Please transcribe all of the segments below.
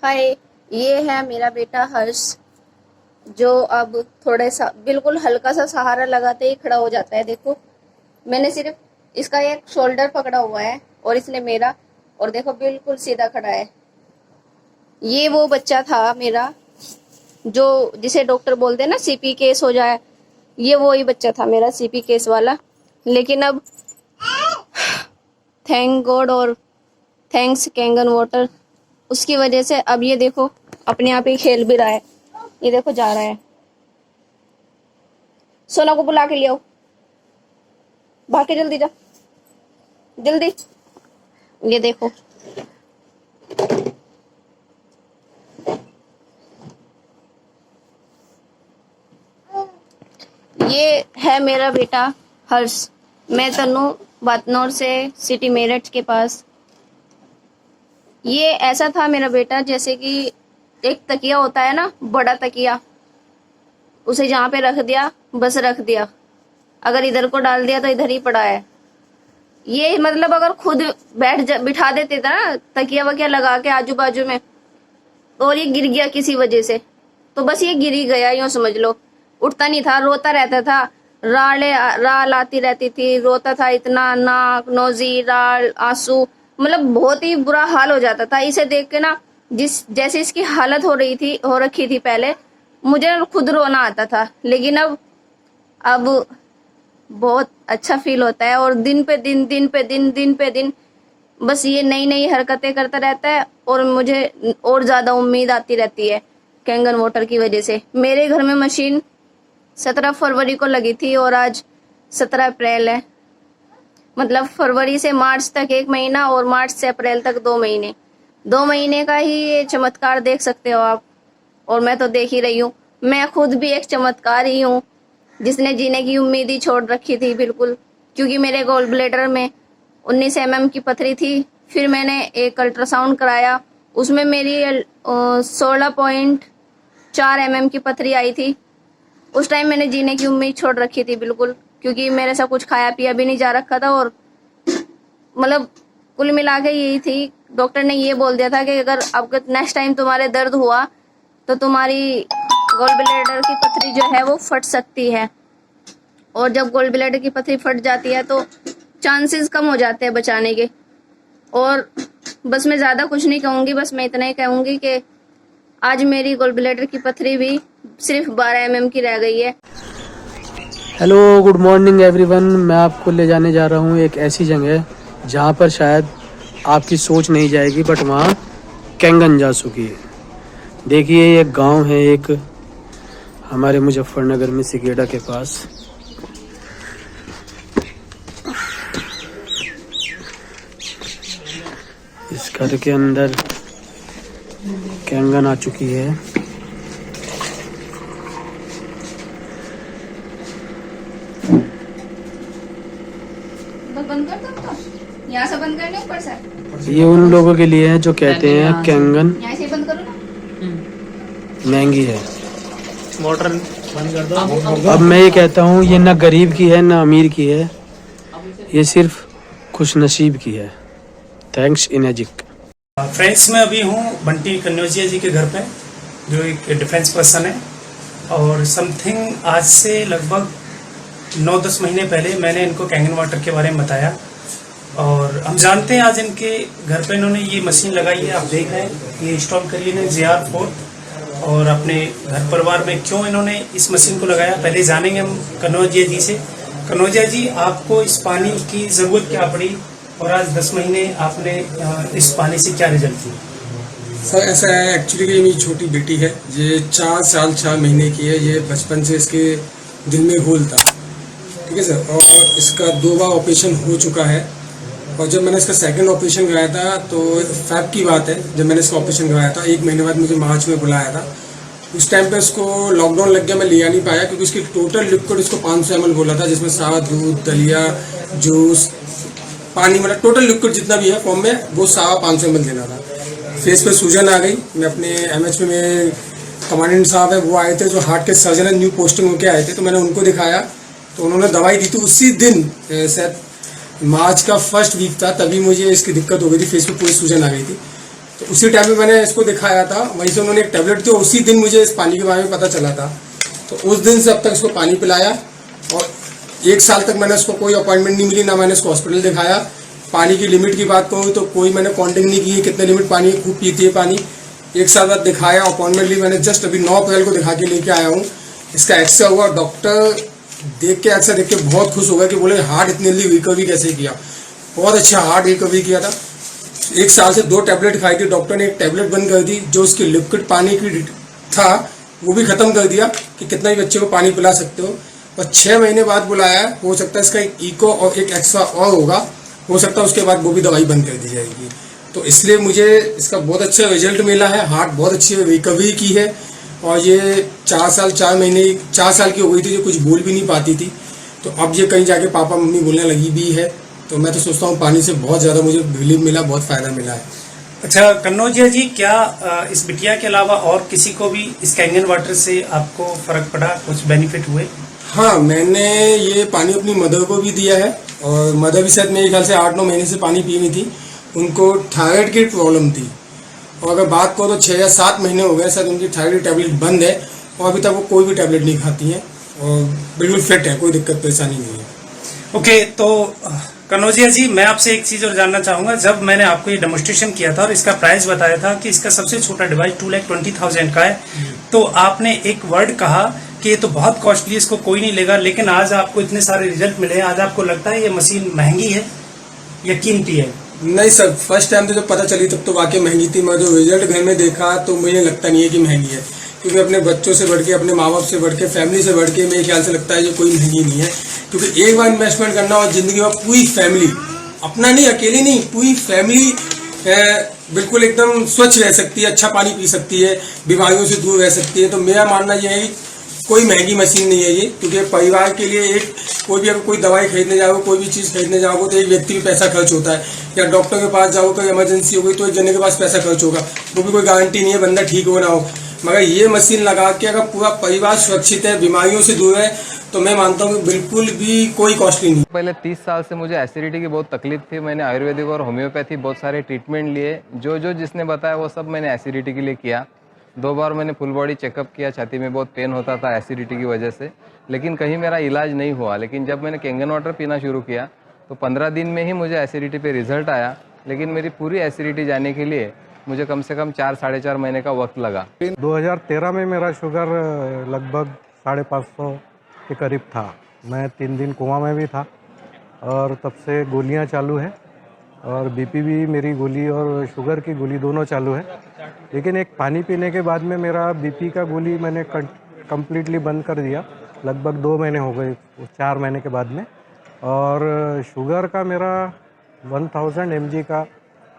हाय, ये है मेरा बेटा हर्ष, जो अब थोड़े सा बिल्कुल हल्का सा सहारा लगाते ही खड़ा हो जाता है। देखो, मैंने सिर्फ इसका एक शोल्डर पकड़ा हुआ है और इसने मेरा, और देखो बिल्कुल सीधा खड़ा है। ये वो बच्चा था मेरा जो जिसे डॉक्टर बोलते हैं ना सीपी केस हो जाए, ये वो ही बच्चा था मेरा सीपी केस वाला। लेकिन अब थैंक गॉड और थैंक्स कैंगन वाटर, उसकी वजह से अब ये देखो अपने आप ही खेल भी रहा है। ये देखो जा रहा है। सोना को बुला के ले आओ, भाग के जल्दी जा, जल्दी। ये देखो, ये है मेरा बेटा हर्ष। मैं तनु, बातनौर से, सिटी मेरठ के पास। ये ऐसा था मेरा बेटा जैसे कि एक तकिया होता है ना, बड़ा तकिया, उसे जहाँ पे रख दिया बस रख दिया, अगर इधर को डाल दिया तो इधर ही पड़ा है। ये मतलब अगर खुद बिठा देते थे ना तकिया वकिया लगा के आजू बाजू में, और ये गिर गया किसी वजह से, तो बस ये गिर ही गया, यूं समझ लो। उठता नहीं था, रोता रहता था, राल आती रहती थी, रोता था इतना, नाक नोजी राल आंसू, मतलब बहुत ही बुरा हाल हो जाता था। इसे देख के ना, जैसे इसकी हालत हो रखी थी पहले, मुझे खुद रोना आता था। लेकिन अब बहुत अच्छा फील होता है, और दिन पे दिन बस ये नई नई हरकतें करता रहता है, और मुझे और ज्यादा उम्मीद आती रहती है कैंगन वाटर की वजह से। मेरे घर में मशीन 17 फरवरी को लगी थी और आज 17 अप्रैल है। मतलब फरवरी से मार्च तक 1 महीना, और मार्च से अप्रैल तक 2 महीने। 2 महीने का ही ये चमत्कार देख सकते हो आप, और मैं तो देख ही रही हूँ। मैं खुद भी एक चमत्कार ही हूँ जिसने जीने की उम्मीद ही छोड़ रखी थी बिल्कुल, क्योंकि मेरे गॉल ब्लैडर में 19 mm की पथरी थी। फिर मैंने एक अल्ट्रासाउंड कराया, उसमें मेरी 16.4 mm की पथरी आई थी। उस टाइम मैंने जीने की उम्मीद छोड़ रखी थी बिल्कुल, क्योंकि मेरे से कुछ खाया पिया भी नहीं जा रखा था, और मतलब कुल मिला के यही थी। डॉक्टर ने ये बोल दिया था कि अगर अब नेक्स्ट टाइम तुम्हारे दर्द हुआ तो तुम्हारी गॉल ब्लैडर की पथरी जो है वो फट सकती है, और जब गॉल ब्लैडर की पथरी फट जाती है तो चांसेस कम हो जाते हैं बचाने के। और बस मैं ज़्यादा कुछ नहीं कहूँगी, बस मैं इतना ही कहूँगी कि आज मेरी गॉल ब्लैडर की पथरी भी सिर्फ 12 mm की रह गई है। Hello, good morning everyone. मैं आपको ले जाने जा रहा हूँ एक ऐसी जगह जहाँ पर शायद आपकी सोच नहीं जाएगी, बट वहाँ कैंगन जा चुकी है। देखिए, ये गांव है एक हमारे मुजफ्फरनगर में, सिकेड़ा के पास। इस घर के अंदर कैंगन आ चुकी है। बंद कर दो तो, यहाँ से बंद करने ऊपर से। ये उन लोगों के लिए है जो कहते हैं कैंगन यहाँ से बंद करो ना, महंगी है। मोटर बंद कर दो। अब मैं ये कहता हूँ, ये ना गरीब की है ना अमीर की है, ये सिर्फ खुश नसीब की है। थैंक्स इनेजिक। फ्रेंड्स, मैं अभी हूँ बंटी कन्नौजिया जी के घर पे, जो एक डिफेंस पर्सन है। और समथिंग आज से लगभग 9-10 महीने पहले मैंने इनको कैंगन वाटर के बारे में बताया, और हम जानते हैं आज इनके घर पे इन्होंने ये मशीन लगाई है। आप देख रहे हैं, ये इंस्टॉल करी है JR4। और अपने घर परिवार में क्यों इन्होंने इस मशीन को लगाया, पहले जानेंगे हम कन्नौजिया जी से। कन्नौजिया जी, आपको इस पानी की ज़रूरत क्या पड़ी, और आज 10 महीने आपने इस पानी से क्या रिजल्ट किया? सर, ऐसा है एक्चुअली कि मेरी छोटी बेटी है, ये 4 साल 4 महीने की है। ये बचपन से इसके दिल में होल था, ठीक है सर, और इसका 2 बार ऑपरेशन हो चुका है। और जब मैंने इसका सेकंड ऑपरेशन कराया था, तो फैब की बात है, जब मैंने इसका ऑपरेशन कराया था 1 महीने बाद मुझे मार्च में बुलाया था। उस टाइम पे इसको लॉकडाउन लग गया, मैं लिया नहीं पाया, क्योंकि इसकी टोटल लिक्विड इसको 500 ml बोला था, जिसमें सारा दूध, दलिया, जूस, पानी, मतलब टोटल लिक्विड जितना भी है फॉर्म में, वो सारा 500 ml देना था। फेस पे सूजन आ गई। मैं अपने MH में कमांडेंट साहब है, वो आए थे, जो हार्ट के सर्जन है, न्यू पोस्टिंग होके आए थे, तो मैंने उनको दिखाया, तो उन्होंने दवाई दी थी। उसी दिन शायद मार्च का फर्स्ट वीक था, तभी मुझे इसकी दिक्कत हो गई थी, फेस पे पूरी सूजन आ गई थी। तो उसी टाइम में मैंने इसको दिखाया था, वहीं से उन्होंने एक टैबलेट दी और उसी दिन मुझे इस पानी के बारे में पता चला था। तो उस दिन से अब तक इसको पानी पिलाया और 1 साल तक मैंने इसको कोई अपॉइंटमेंट नहीं मिली, ना मैंने इसको हॉस्पिटल दिखाया। पानी की लिमिट की बात करूँ तो कोई मैंने काउंटिंग नहीं की है कितने लिमिट पानी खूब पीती है पानी। 1 साल बाद दिखाया, अपॉइंटमेंट ली मैंने, जस्ट अभी 9 अप्रैल को दिखा के लेके आया हूँ। इसका एक्सरे हुआ, डॉक्टर देख के एक्सरे देख के बहुत खुश हो गया कि बोले हार्ट इतनी जल्दी रिकवरी कैसे किया। बहुत अच्छा हार्ट रिकवरी किया था। 1 साल से 2 टैबलेट खाई थी, डॉक्टर ने एक टैबलेट बंद कर दी, जो उसकी लिक्विड पानी की था वो भी खत्म कर दिया कि कितना भी बच्चे को पानी पिला सकते हो। और 6 महीने बाद बुलाया है, हो सकता है इसका एक इको और एक एक्स्ट्रा और होगा, हो सकता है उसके बाद वो भी दवाई बंद कर दी जाएगी। तो इसलिए मुझे इसका बहुत अच्छा रिजल्ट मिला है, हार्ट बहुत अच्छी रिकवरी की है। और ये 4 साल 4 महीने 4 साल की हो गई थी, जो कुछ बोल भी नहीं पाती थी, तो अब ये कहीं जाके पापा मम्मी बोलने लगी भी है। तो मैं तो सोचता हूँ पानी से बहुत ज़्यादा मुझे रिलीफ मिला, बहुत फ़ायदा मिला है। अच्छा कन्नौजिया जी, क्या इस बिटिया के अलावा और किसी को भी इस कैंगन वाटर से आपको फर्क पड़ा, कुछ बेनिफिट हुए? हाँ, मैंने ये पानी अपनी मदर को भी दिया है और मदर भी शायद मेरे ख्याल से 8-9 महीने से पानी पी रही थी। उनको थायराइड की प्रॉब्लम थी और अगर बात करो तो 6 या 7 महीने हो गए शायद उनकी थायराइड टैबलेट बंद है और अभी तक वो कोई भी टैबलेट नहीं खाती हैं और बिल्कुल फिट है, कोई दिक्कत परेशानी नहीं है। ओके, तो कन्नौजिया जी, मैं आपसे एक चीज और जानना चाहूंगा। जब मैंने आपको ये डेमोन्स्ट्रेशन किया था और इसका प्राइस बताया था कि इसका सबसे छोटा डिवाइस 2,20,000 का है, तो आपने एक वर्ड कहा कि ये तो बहुत कॉस्टली, इसको कोई नहीं लेगा, लेकिन आज आपको इतने सारे रिजल्ट मिले। आज आपको लगता है ये मशीन महंगी है या कीमती है? नहीं सर, फर्स्ट टाइम तो जब पता चली तब तो वाकई महंगी थी। मैं जो रिजल्ट घर में देखा तो मुझे लगता नहीं है कि महंगी है, क्योंकि अपने बच्चों से बढ़ के, अपने माँ बाप से बढ़ के, फैमिली से बढ़ के मेरे ख्याल से लगता है ये कोई महंगी नहीं है। क्योंकि एक बार इन्वेस्टमेंट करना और ज़िंदगी में पूरी फैमिली, अपना नहीं, अकेले नहीं, पूरी फैमिली बिल्कुल एकदम स्वच्छ रह सकती है, अच्छा पानी पी सकती है, बीमारियों से दूर रह सकती है। तो मेरा मानना यह है कोई महंगी मशीन नहीं है ये, क्योंकि परिवार के लिए एक कोई भी अगर कोई दवाई खरीदने जाओगे, कोई भी चीज़ खरीदने जाओगे तो एक व्यक्ति भी पैसा खर्च होता है, या डॉक्टर के पास जाओगे कोई इमरजेंसी हो गई तो एक जने के पास पैसा खर्च होगा, वो भी कोई गारंटी नहीं है बंदा ठीक हो ना हो। मगर ये मशीन लगा के अगर पूरा परिवार सुरक्षित है, बीमारियों से दूर है, तो मैं मानता हूँ कि बिल्कुल भी कोई कॉस्टली नहीं। पहले 30 साल से मुझे एसिडिटी की बहुत तकलीफ थी। मैंने आयुर्वेदिक और होम्योपैथी बहुत सारे ट्रीटमेंट लिए, जो जिसने बताया वो सब मैंने एसिडिटी के लिए किया। 2 बार मैंने फुल बॉडी चेकअप किया, छाती में बहुत पेन होता था एसिडिटी की वजह से, लेकिन कहीं मेरा इलाज नहीं हुआ। लेकिन जब मैंने कैंगन वाटर पीना शुरू किया तो 15 दिन में ही मुझे एसिडिटी पे रिजल्ट आया। लेकिन मेरी पूरी एसिडिटी जाने के लिए मुझे कम से कम 4-4.5 महीने का वक्त लगा। 2013 में मेरा शुगर लगभग 550 के करीब था। मैं 3 दिन कोमा में भी था और तब से गोलियां चालू है और बीपी भी मेरी गोली और शुगर की गोली दोनों चालू है। लेकिन एक पानी पीने के बाद में मेरा बीपी का गोली मैंने कम्प्लीटली बंद कर दिया, लगभग 2 महीने हो गए, 4 महीने के बाद में। और शुगर का मेरा 1000 mg का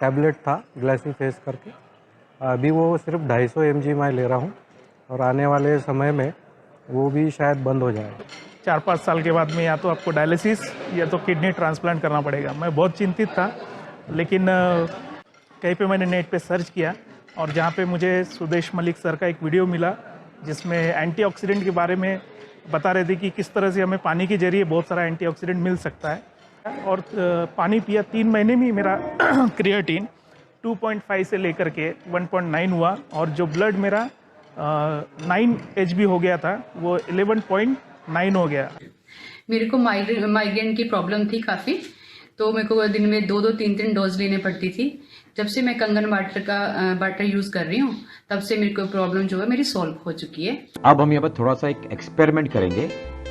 टैबलेट था ग्लाइसिफेस करके, अभी वो सिर्फ 250 mg मैं ले रहा हूँ और आने वाले समय में वो भी शायद बंद हो जाए। 4-5 साल के बाद में या तो आपको डायलिसिस या तो किडनी ट्रांसप्लांट करना पड़ेगा। मैं बहुत चिंतित था, लेकिन कहीं पे मैंने नेट पे सर्च किया और जहाँ पे मुझे सुदेश मलिक सर का एक वीडियो मिला जिसमें एंटीऑक्सीडेंट के बारे में बता रहे थे कि किस तरह से हमें पानी के जरिए बहुत सारा एंटीऑक्सीडेंट मिल सकता है। और पानी पिया 3 महीने में मेरा क्रिएटिन 2.5 से लेकर के 1.9 हुआ और जो ब्लड मेरा 9 HB हो गया था वो 11.9 हो गया। मेरे को माइग्रेन की प्रॉब्लम थी काफ़ी, तो मेरे को दिन में 2-2, 3-3 डोज लेने पड़ती थी। जब से मैं कंगन वाटर यूज़ कर रही हूँ तब से मेरे को प्रॉब्लम जो है मेरी सॉल्व हो चुकी है। अब हम यहाँ पर थोड़ा सा एक एक्सपेरिमेंट करेंगे।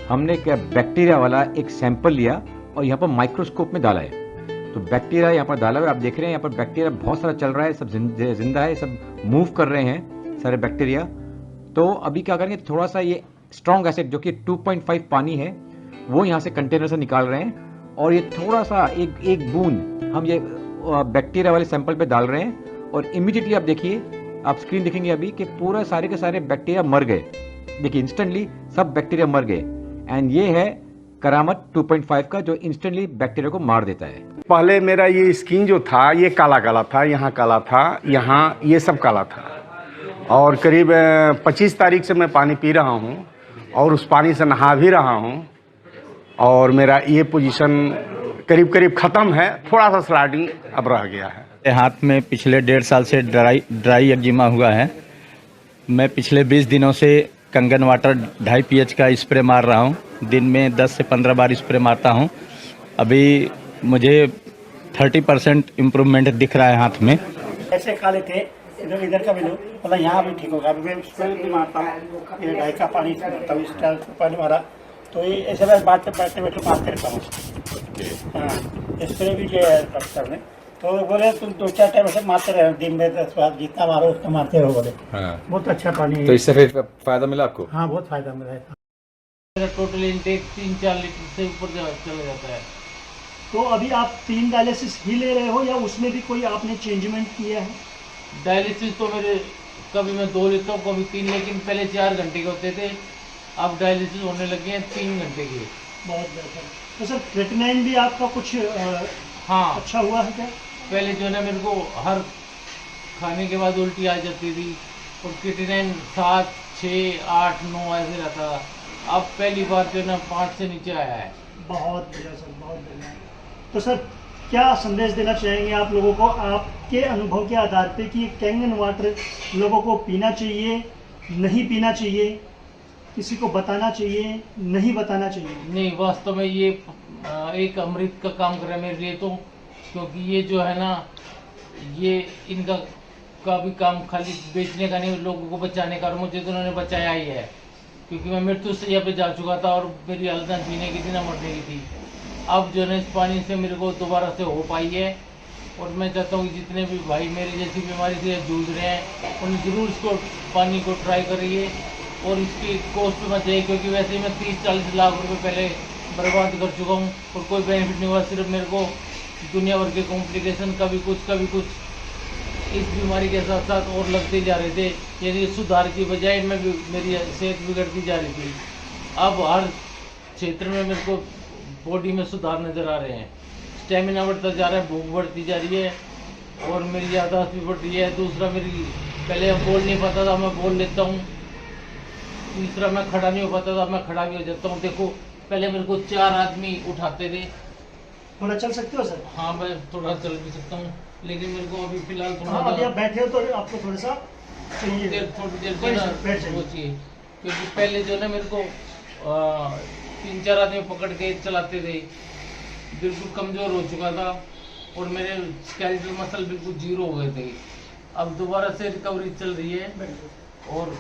हमने एक बैक्टीरिया वाला एक सैंपल लिया और यहाँ पर माइक्रोस्कोप में डाला है। तो बैक्टीरिया यहाँ पर डाला हुआ, आप देख रहे हैं यहाँ पर बैक्टीरिया बहुत सारा चल रहा है, सब जिंदा है, सब मूव कर रहे हैं सारे बैक्टीरिया। तो अभी क्या करेंगे, थोड़ा सा ये स्ट्रॉन्ग एसिड जो कि 2.5 पानी है वो यहाँ से कंटेनर से निकाल रहे हैं और ये थोड़ा सा एक बूंद हम ये बैक्टीरिया वाले सैंपल पे डाल रहे हैं और इमीडिएटली आप देखिए, आप स्क्रीन देखेंगे अभी कि पूरा सारे के सारे बैक्टीरिया मर गए। देखिए इंस्टेंटली सब बैक्टीरिया मर गए। एंड ये है करामत 2.5 का जो इंस्टेंटली बैक्टीरिया को मार देता है। पहले मेरा ये स्किन जो था ये काला काला था, यहाँ काला था, यहाँ ये सब काला था। और करीब 25 तारीख से मैं पानी पी रहा हूँ और उस पानी से नहा भी रहा हूँ और मेरा ये पोजीशन करीब ख़त्म है, थोड़ा सा स्लाइडिंग अब रह गया है। हाथ में पिछले 1.5 साल से ड्राई एक्जिमा हुआ है। मैं पिछले 20 दिनों से कंगन वाटर 2.5 pH का स्प्रे मार रहा हूँ। दिन में 10 से 15 बार स्प्रे मारता हूँ। अभी मुझे 30% इम्प्रूवमेंट दिख रहा है हाथ में। ऐसे काले थे इधर का भी लो मतलब यहाँ भी ठीक होगा। अभी मैं स्प्रे भी मारता हूँ, ये 2.5 का पानी से मारता हूँ, इस टाइम से पानी मारा तो ये ऐसे मैं बैठते बैठे मारते रहता हूँ। हाँ, स्प्रे भी किया है डॉक्टर ने, तो बोले तुम 2-4 टाइम ऐसे मारते रहे दिन में 10 बार, जितना मारो उतना मारते रहो बोले। हाँ। बहुत अच्छा पानी है। तो इससे फिर फायदा मिला आपको? हाँ, बहुत फायदा मिला है। मेरा टोटल इंटेक 3-4 लीटर से ऊपर चला जाता है। तो अभी आप 3 डायलिसिस ही ले रहे हो या उसमें भी कोई आपने चेंजमेंट किया है? डायलिसिस तो मेरे कभी मैं 2 लेता हूँ कभी 3, लेकिन पहले 4 घंटे के होते थे, अब डायलिसिस होने लगे हैं 3 घंटे के। बहुत बेहतर। तो सर क्रिएटिनिन भी आपका कुछ हाँ अच्छा हुआ है क्या? पहले जो है ना मेरे को हर खाने के बाद उल्टी आ जाती थी और क्रिएटिनिन 7, 6, 8, 9 ऐसे रहता था। अब पहली बार जो है ना 5 से नीचे आया है। बहुत बढ़िया सर, बहुत बढ़िया। तो सर क्या संदेश देना चाहेंगे आप लोगों को आपके अनुभव के आधार पे कि कैंगन वाटर लोगों को पीना चाहिए, नहीं पीना चाहिए, किसी को बताना चाहिए, नहीं बताना चाहिए? नहीं, वास्तव में ये एक अमृत का काम कर रहा है मेरे लिए तो, क्योंकि ये जो है ना ये इनका का भी काम खाली बेचने का नहीं, लोगों को बचाने का। और मुझे तो उन्होंने बचाया ही है, क्योंकि मैं मृत्यु सैया पे जा चुका था और मेरी हालत ना जीने की थी ना मरने की थी। अब जो है इस पानी से मेरे को दोबारा से हो पाई है। और मैं चाहता हूँ कि जितने भी भाई मेरी जैसी बीमारी से जूझ रहे हैं उन्हें ज़रूर इसको पानी को ट्राई करिए और इसकी कॉस्ट मत जाइए, क्योंकि वैसे ही मैं 30-40 लाख रुपए पहले बर्बाद कर चुका हूँ और कोई बेनिफिट नहीं हुआ। सिर्फ मेरे को दुनिया भर के कॉम्प्लिकेशन कभी कुछ इस बीमारी के साथ साथ और लगते जा रहे थे। यदि सुधार की बजाय मैं मेरी सेहत बिगड़ती जा रही थी। अब हर क्षेत्र में मेरे को बॉडी में सुधार नज़र आ रहे हैं। स्टेमिना बढ़ता जा रहा है, भूख बढ़ती जा रही है और मेरी याददाश्त भी बढ़ रही है। दूसरा, मेरी पहले बोल नहीं पाता था, मैं बोल लेता हूँ। तीसरा, मैं खड़ा नहीं हो पाता था, मैं खड़ा भी हो जाता हूँ। देखो, पहले मेरे को 4 आदमी उठाते थे। थोड़ा चल सकते हो सर? हाँ, मैं थोड़ा चल भी सकता हूँ, लेकिन मेरे को अभी फिलहाल थोड़ा अभी आप बैठे हो तो आपको थोड़ा सा थोड़ी देर चाहिए, क्योंकि पहले जो ना मेरे को 3-4 आदमी पकड़ के चलाते थे, बिल्कुल कमज़ोर हो चुका था और मेरे स्केलेटल मसल बिल्कुल 0 हो गए थे। अब दोबारा से रिकवरी चल रही है और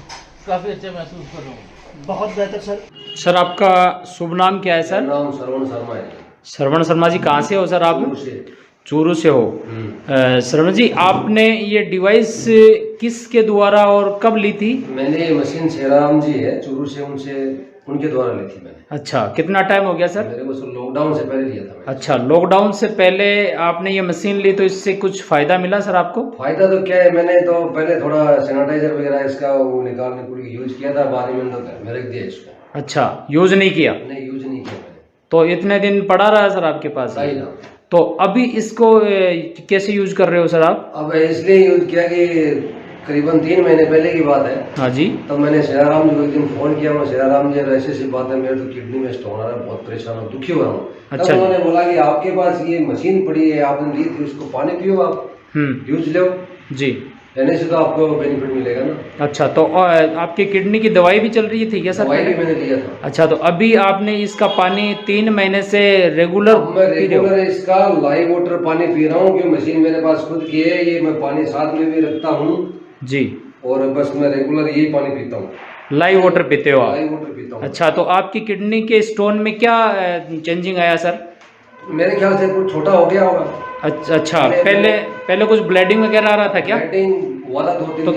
काफ़ी अच्छा महसूस कर रहा हूँ। बहुत बेहतर सर। सर आपका शुभ नाम क्या है सर? नाम श्रवण शर्मा है। श्रवण शर्मा जी, कहाँ से हो सर आप? चूरू से हो। श्रवण जी, आपने ये डिवाइस किसके द्वारा और कब ली थी? मैंने ये मशीन शेराराम जी है चूरू से, उनके द्वारा ली थी मैंने। अच्छा, कितना टाइम हो गया सर? मेरे को लॉकडाउन से पहले लिया था मैंने। अच्छा, लॉकडाउन से पहले आपने ये मशीन ली, तो इससे कुछ फायदा मिला सर आपको? फायदा तो क्या है, मैंने तो पहले थोड़ा सैनिटाइजर वगैरह इसका वो निकालने पूरी यूज किया था, बाद में मैंने रख दिया इसको। अच्छा, यूज नहीं किया? नहीं, यूज नहीं किया मैंने। तो इतने दिन पड़ा रहा सर आपके पास? सही ना। तो अभी इसको कैसे यूज कर रहे हो सर आप? अब इसलिए यूज किया कि करीबन 3 महीने पहले की बात है। हाँ जी। तब मैंने शेराराम जी को एक दिन फोन किया। मैं शेराराम जी, ऐसी सी बात है, मेरे तो किडनी में स्टोन आ रहा है, बहुत परेशान हूँ, दुखी हो रहा हूँ। अच्छा। तब उन्होंने बोला कि आपके पास ये मशीन पड़ी है, आपने ली थी, उसको पानी पियो, आप यूज लो जी, लेने से तो आपको बेनिफिट मिलेगा ना। अच्छा, तो आपकी किडनी की दवाई भी चल रही थी क्या सर? दवाई भी मैंने लिया था। अच्छा, तो अभी आपने इसका पानी 3 महीने से रेगुलर मैं रेगुलर इसका लाइव वाटर पानी पी रहा हूँ, क्योंकि मशीन मेरे पास खुद की है। ये मैं पानी साथ में भी रखता हूँ जी, और बस मैं रेगुलर यही पानी पीता हूँ। लाइव वाटर पीते हो आप? लाइव वाटर पीता हूँ। अच्छा, तो आपकी किडनी के स्टोन में क्या चेंजिंग आया सर? मेरे ख्याल से कुछ छोटा हो गया होगा। अच्छा, पहले कुछ ब्लीडिंग वगैरह आ रहा था क्या? ब्लीडिंग वाला 2-3 तो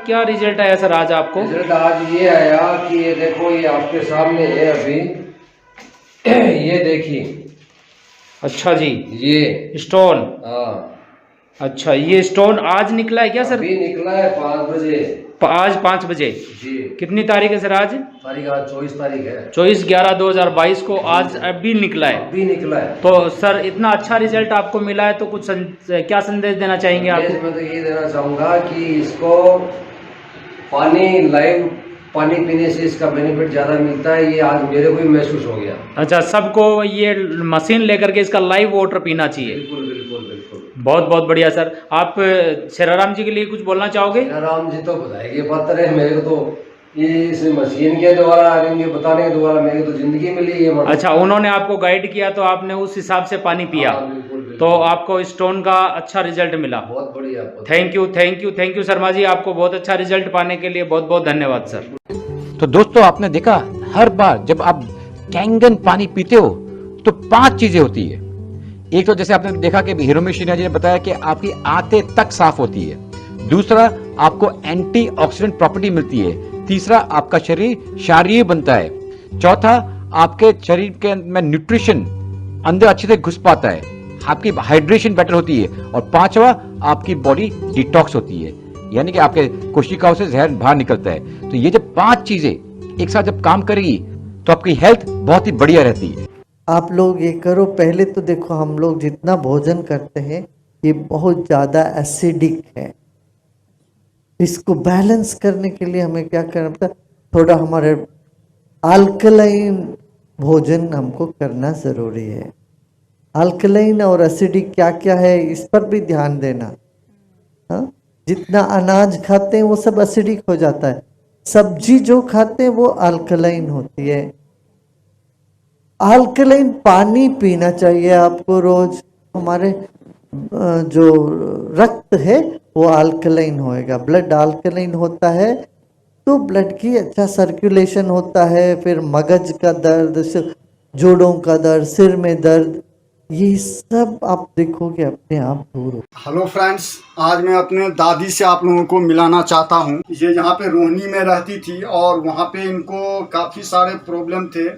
क्या रिजल्ट आया सर आज आपको? रिजल्ट आज ये आया कि ये देखो, ये आपके सामने है अभी, ये देखिए। अच्छा जी, ये स्टोन। हाँ। अच्छा, ये स्टोन आज निकला है क्या सर? अभी निकला है 5 बजे। आज 5 बजे? जी। कितनी तारीख है सर आज? तारीख आज 24 तारीख है। 24/11/2022 को आज अभी निकला है। अभी निकला है। तो सर इतना अच्छा रिजल्ट आपको मिला है, तो कुछ क्या संदेश देना चाहेंगे आप? मैं तो ये देना चाहूँगा कि इसको लाइव पानी पीने से इसका बेनिफिट ज़्यादा मिलता है। ये आज मेरे को भी महसूस हो गया। अच्छा, सबको ये मशीन लेकर के इसका लाइव वाटर पीना चाहिए। बिल्कुल बिल्कुल बिल्कुल। बहुत बहुत बढ़िया सर। आप शेराराम जी के लिए कुछ बोलना चाहोगे? राम जी तो बताएंगे पत्र है मेरे को, तो ये इस मशीन के द्वारा इनके बताने के द्वारा मेरे को तो जिंदगी मिली है। अच्छा, उन्होंने आपको गाइड किया तो आपने उस हिसाब से पानी पिया, तो आपको स्टोन का अच्छा रिजल्ट मिला। बहुत बढ़िया। थैंक यू शर्मा जी, आपको बहुत अच्छा रिजल्ट पाने के लिए बहुत बहुत धन्यवाद सर। तो दोस्तों आपने देखा, हर बार जब आप कैंगन पानी पीते हो तो 5 चीजें होती है। एक तो जैसे आपने देखा कि हिरोमी शिन्हा जी ने बताया कि आपकी आंतें तक साफ होती है। दूसरा, आपको एंटीऑक्सीडेंट प्रॉपर्टी मिलती है। तीसरा, आपका शरीर क्षारीय बनता है। चौथा, आपके शरीर के में न्यूट्रिशन अंदर अच्छे से घुस पाता है, आपकी हाइड्रेशन बेटर होती है। और 5वां, आपकी बॉडी डिटॉक्स होती है, यानी कि आपके कोशिकाओं से जहर बाहर निकलता है। तो ये जब 5 चीजें एक साथ जब काम करेगी तो आपकी हेल्थ बहुत ही बढ़िया रहती है। आप लोग ये करो, पहले तो देखो हम लोग जितना भोजन करते हैं ये बहुत ज़्यादा एसिडिक है। इसको बैलेंस करने के लिए हमें क्या करना पड़ता है, थोड़ा हमारे अल्कलाइन भोजन हमको करना ज़रूरी है। अल्कलाइन और एसिडिक क्या क्या है इस पर भी ध्यान देना। हाँ, जितना अनाज खाते हैं वो सब एसिडिक हो जाता है, सब्जी जो खाते हैं वो अल्कलाइन होती है। अल्कलाइन पानी पीना चाहिए आपको रोज। हमारे जो रक्त है वो अल्कलाइन होएगा, ब्लड अल्कलाइन होता है तो ब्लड की अच्छा सर्कुलेशन होता है। फिर मगज का दर्द, जोड़ों का दर्द, सिर में दर्द, ये सब आप देखोगे अपने आप दूर हो। हेलो फ्रेंड्स, आज मैं अपने दादी से आप लोगों को मिलाना चाहता हूँ। ये यहाँ पे रोहनी में रहती थी और वहाँ पे इनको काफ़ी सारे प्रॉब्लम थे,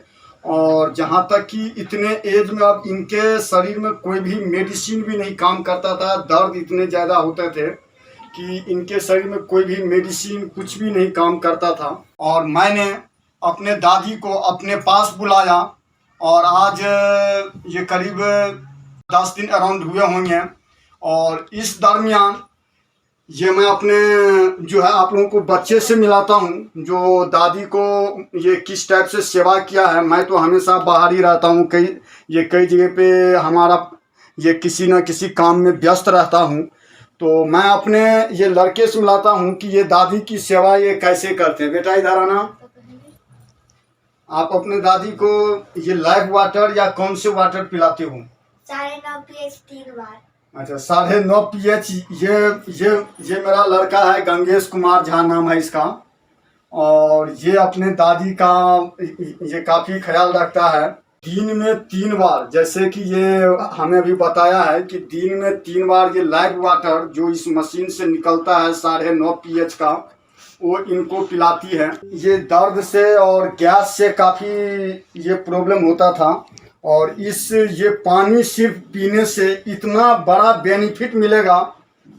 और जहाँ तक कि इतने एज में अब इनके शरीर में कोई भी मेडिसिन भी नहीं काम करता था। दर्द इतने ज़्यादा होते थे कि इनके शरीर में कोई भी मेडिसिन कुछ भी नहीं काम करता था। और मैंने अपने दादी को अपने पास बुलाया और आज ये करीब 10 दिन अराउंड हुए होंगे। और इस दरमियान ये मैं अपने जो है आप लोगों को बच्चे से मिलाता हूँ, जो दादी को ये किस टाइप से सेवा किया है। मैं तो हमेशा बाहर ही रहता हूँ, कई जगह पे हमारा ये किसी न किसी काम में व्यस्त रहता हूँ। तो मैं अपने ये लड़के से मिलाता हूँ कि ये दादी की सेवा ये कैसे करते हैं। बेटा इधर आना। आप अपने दादी को ये लाइव वाटर या कौन से वाटर पिलाते हो? 9.5 pH 3 बार। अच्छा, 9.5 pH। ये मेरा लड़का है, गंगेश कुमार झा नाम है इसका, और ये अपने दादी का ये काफ़ी ख्याल रखता है। दिन में 3 बार, जैसे कि ये हमें अभी बताया है कि दिन में 3 बार ये लाइव वाटर जो इस मशीन से निकलता है 9.5 pH का, वो इनको पिलाती है। ये दर्द से और गैस से काफ़ी ये प्रॉब्लम होता था, और ये पानी सिर्फ पीने से इतना बड़ा बेनिफिट मिलेगा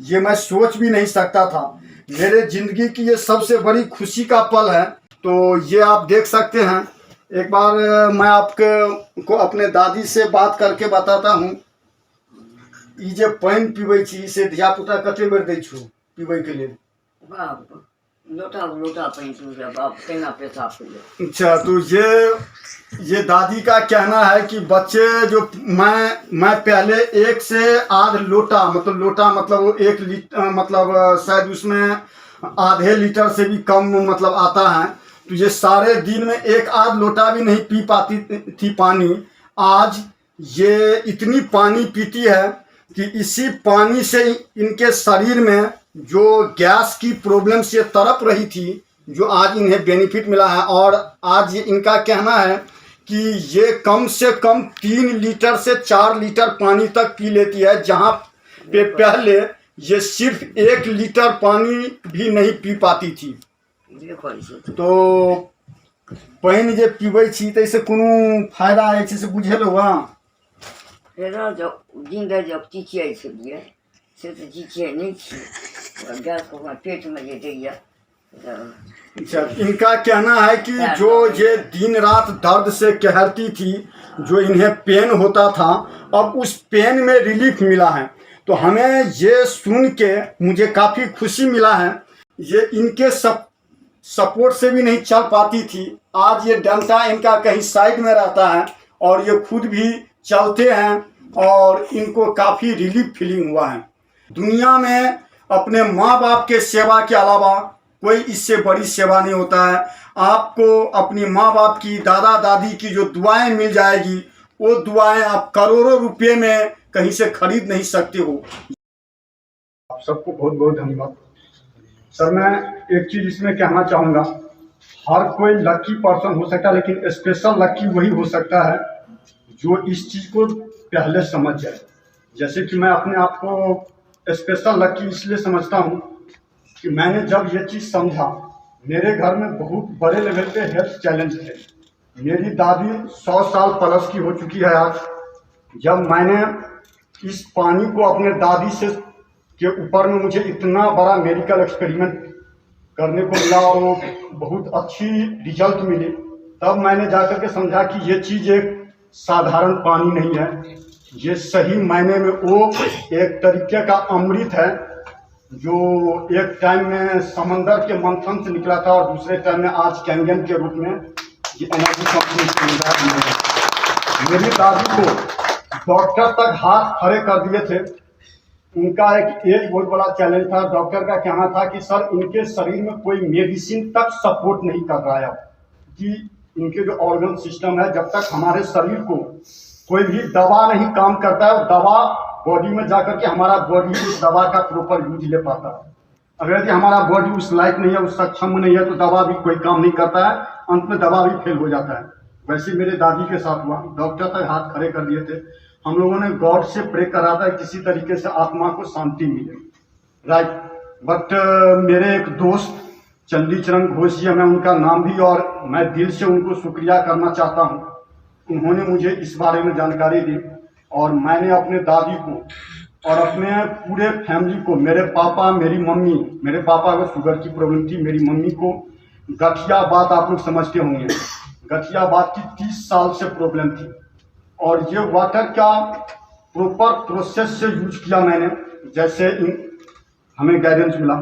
ये मैं सोच भी नहीं सकता था। मेरे ज़िंदगी की ये सबसे बड़ी खुशी का पल है। तो ये आप देख सकते हैं। एक बार मैं आपको अपने दादी से बात करके बताता हूँ। ये जो पानी पीबै छी से धियापुता कते बेर दै छौ पीबै के लिए? लोटा पानी पीबै, बाप केना पेशाब करे। अच्छा, तो ये दादी का कहना है कि बच्चे जो मैं पहले 1 से आध लोटा मतलब वो 1 लीटर, मतलब शायद उसमें आधे लीटर से भी कम मतलब आता है। तो ये सारे दिन में 1 आध लोटा भी नहीं पी पाती थी पानी। आज ये इतनी पानी पीती है कि इसी पानी से इनके शरीर में जो गैस की प्रॉब्लम से तड़प रही थी, जो आज इन्हें बेनिफिट मिला है। और आज ये इनका कहना है कि ये कम से कम 3 लीटर से 4 लीटर पानी तक पी लेती है, जहाँ पे पहले ये सिर्फ 1 लीटर पानी भी नहीं पी पाती थी। तो पानी जे पीबै छी त इससे कोनो फायदा है से बुझेलो? जब चिचियाई छलिए से तो चिचियाई नहीं थी, गैस को पेट में ये दैया। अच्छा, इनका कहना है कि जो ये दिन रात दर्द से कहरती थी, जो इन्हें पेन होता था, अब उस पेन में रिलीफ मिला है। तो हमें ये सुन के मुझे काफ़ी खुशी मिला है। ये इनके सपोर्ट से भी नहीं चल पाती थी। आज ये डंडा इनका कहीं साइड में रहता है और ये खुद भी चलते हैं और इनको काफ़ी रिलीफ फीलिंग हुआ है। दुनिया में अपने माँ बाप के सेवा के अलावा कोई इससे बड़ी सेवा नहीं होता है। आपको अपनी माँ बाप की, दादा दादी की जो दुआएं मिल जाएगी, वो दुआएं आप करोड़ों रुपए में कहीं से खरीद नहीं सकते हो। आप सबको बहुत बहुत धन्यवाद। सर, मैं एक चीज़ इसमें कहना चाहूँगा, हर कोई लकी पर्सन हो सकता है, लेकिन स्पेशल लकी वही हो सकता है जो इस चीज़ को पहले समझ जाए। जैसे कि मैं अपने आप को स्पेशल लकी इसलिए समझता हूँ कि मैंने जब ये चीज़ समझा, मेरे घर में बहुत बड़े लेवल पे हेल्थ चैलेंज थे। मेरी दादी 100 साल प्लस की हो चुकी है आज। जब मैंने इस पानी को अपने दादी से के ऊपर में मुझे इतना बड़ा मेडिकल एक्सपेरिमेंट करने को मिला और वो बहुत अच्छी रिजल्ट मिली, तब मैंने जाकर के समझा कि ये चीज़ एक साधारण पानी नहीं है, ये सही मायने में वो एक तरीके का अमृत है जो एक टाइम में समंदर के मंथन से निकला था और दूसरे टाइम में आज कैंगन के रूप में ये एनर्जी कंपनी मेरी दादी को डॉक्टर तक हाथ खड़े कर दिए थे। उनका एक एज बहुत बड़ा चैलेंज था। डॉक्टर का कहना था कि सर, इनके शरीर में कोई मेडिसिन तक सपोर्ट नहीं कर रहा है कि इनके जो ऑर्गन सिस्टम है, जब तक हमारे शरीर को कोई भी दवा नहीं काम करता है, दवा बॉडी में जाकर के हमारा बॉडी उस दवा का प्रॉपर यूज ले पाता है। अगर यदि हमारा बॉडी उस लायक नहीं है, उस सक्षम नहीं है, तो दवा भी कोई काम नहीं करता है, अंत में दवा भी फेल हो जाता है। वैसे मेरे दादी के साथ हुआ। डॉक्टर तक हाथ खड़े कर दिए थे। हम लोगों ने गॉड से प्रे करा था किसी तरीके से आत्मा को शांति मिले, राइट। बट मेरे एक दोस्त चंदी चरण घोष जी, मैं उनका नाम भी और मैं दिल से उनको शुक्रिया करना चाहता हूँ। उन्होंने मुझे इस बारे में जानकारी दी और मैंने अपने दादी को और अपने पूरे फैमिली को, मेरे पापा, मेरी मम्मी, मेरे पापा को शुगर की प्रॉब्लम थी, मेरी मम्मी को गठिया बात, आप लोग समझते होंगे, गठिया बात की 30 साल से प्रॉब्लम थी और ये वाटर का प्रॉपर प्रोसेस से यूज किया मैंने, जैसे हमें गाइडेंस मिला।